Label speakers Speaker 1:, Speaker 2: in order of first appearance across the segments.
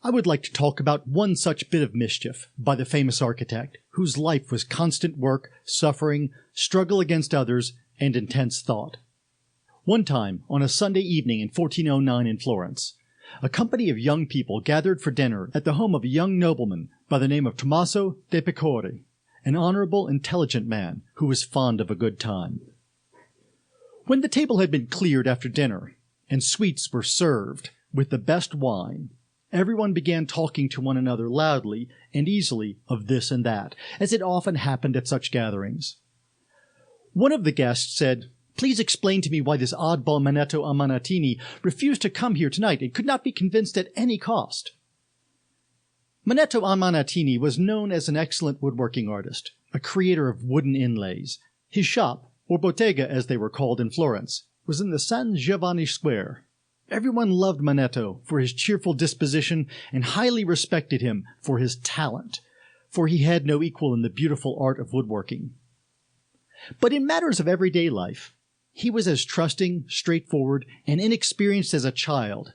Speaker 1: I would like to talk about one such bit of mischief by the famous architect, whose life was constant work, suffering, struggle against others, and intense thought. One time, on a Sunday evening in 1409 in Florence, a company of young people gathered for dinner at the home of a young nobleman by the name of Tommaso de' Pecore, an honorable, intelligent man who was fond of a good time. When the table had been cleared after dinner, and sweets were served with the best wine, everyone began talking to one another loudly and easily of this and that, as it often happened at such gatherings. One of the guests said, "Please explain to me why this oddball Manetto Amanatini refused to come here tonight and could not be convinced at any cost." Manetto Amanatini was known as an excellent woodworking artist, a creator of wooden inlays. His shop, or bottega as they were called in Florence, was in the San Giovanni Square. Everyone loved Manetto for his cheerful disposition and highly respected him for his talent, for he had no equal in the beautiful art of woodworking. But in matters of everyday life, he was as trusting, straightforward, and inexperienced as a child.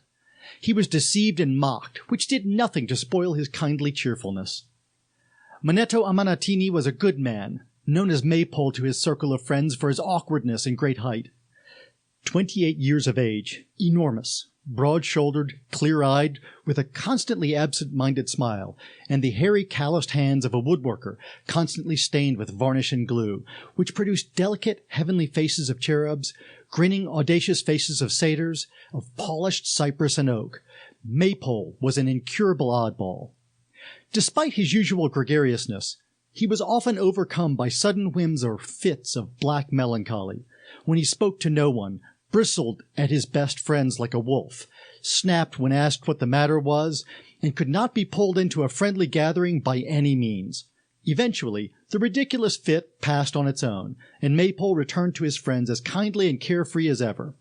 Speaker 1: He was deceived and mocked, which did nothing to spoil his kindly cheerfulness. Manetto Amanatini was a good man, known as Maypole to his circle of friends for his awkwardness and great height. 28 years of age, enormous, broad-shouldered, clear-eyed, with a constantly absent-minded smile, and the hairy, calloused hands of a woodworker, constantly stained with varnish and glue, which produced delicate, heavenly faces of cherubs, grinning, audacious faces of satyrs, of polished cypress and oak. Maypole was an incurable oddball. Despite his usual gregariousness, he was often overcome by sudden whims or fits of black melancholy, when he spoke to no one, bristled at his best friends like a wolf, snapped when asked what the matter was, and could not be pulled into a friendly gathering by any means. Eventually, the ridiculous fit passed on its own, and Maypole returned to his friends as kindly and carefree as ever.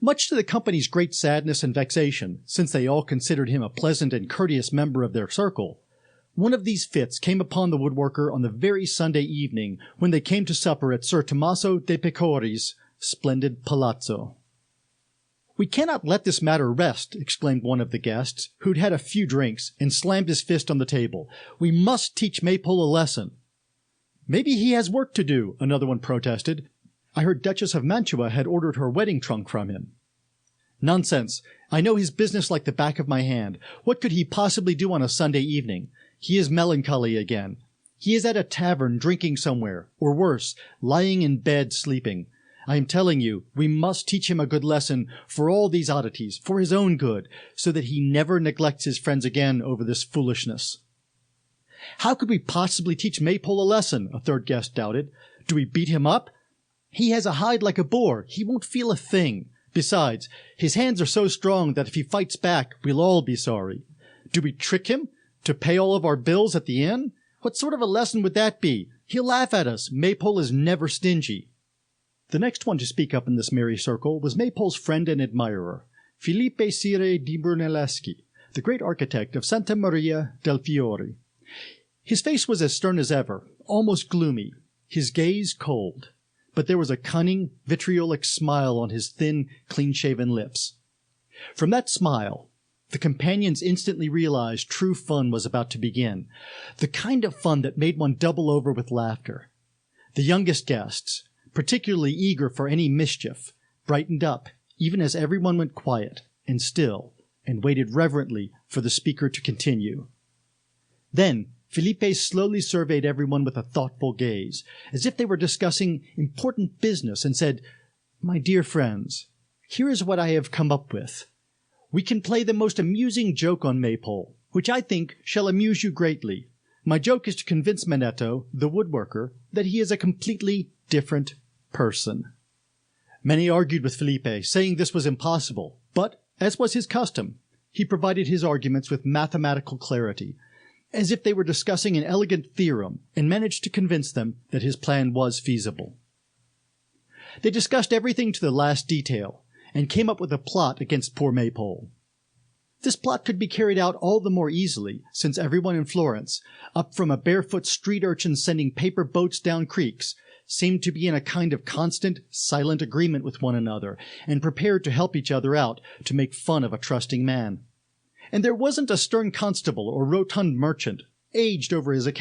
Speaker 1: Much to the company's great sadness and vexation, since they all considered him a pleasant and courteous member of their circle, one of these fits came upon the woodworker on the very Sunday evening when they came to supper at Sir Tommaso de' Pecore's splendid palazzo. "We cannot let this matter rest," exclaimed one of the guests, who'd had a few drinks, and slammed his fist on the table. "We must teach Maypole a lesson." "Maybe he has work to do," another one protested. "I heard Duchess of Mantua had ordered her wedding trunk from him." "Nonsense. I know his business like the back of my hand. What could he possibly do on a Sunday evening? He is melancholy again. He is at a tavern drinking somewhere, or worse, lying in bed sleeping. I am telling you, we must teach him a good lesson for all these oddities, for his own good, so that he never neglects his friends again over this foolishness." "How could we possibly teach Maypole a lesson?" a third guest doubted. "Do we beat him up? He has a hide like a boar. He won't feel a thing. Besides, his hands are so strong that if he fights back, we'll all be sorry. Do we trick him to pay all of our bills at the inn? What sort of a lesson would that be? He'll laugh at us. Maypole is never stingy." The next one to speak up in this merry circle was Maypole's friend and admirer, Filippo Sire di Brunelleschi, the great architect of Santa Maria del Fiore. His face was as stern as ever, almost gloomy, his gaze cold, but there was a cunning, vitriolic smile on his thin, clean-shaven lips. From that smile, the companions instantly realized true fun was about to begin, the kind of fun that made one double over with laughter. The youngest guests, particularly eager for any mischief, brightened up, even as everyone went quiet and still, and waited reverently for the speaker to continue. Then Filippo slowly surveyed everyone with a thoughtful gaze, as if they were discussing important business, and said, "My dear friends, here is what I have come up with. We can play the most amusing joke on Maypole, which I think shall amuse you greatly. My joke is to convince Manetto, the woodworker, that he is a completely different person." Many argued with Filippo, saying this was impossible, but, as was his custom, he provided his arguments with mathematical clarity, as if they were discussing an elegant theorem, and managed to convince them that his plan was feasible. They discussed everything to the last detail, and came up with a plot against poor Maypole. This plot could be carried out all the more easily, since everyone in Florence, up from a barefoot street urchin sending paper boats down creeks, seemed to be in a kind of constant, silent agreement with one another, and prepared to help each other out to make fun of a trusting man. And there wasn't a stern constable or rotund merchant, aged over his account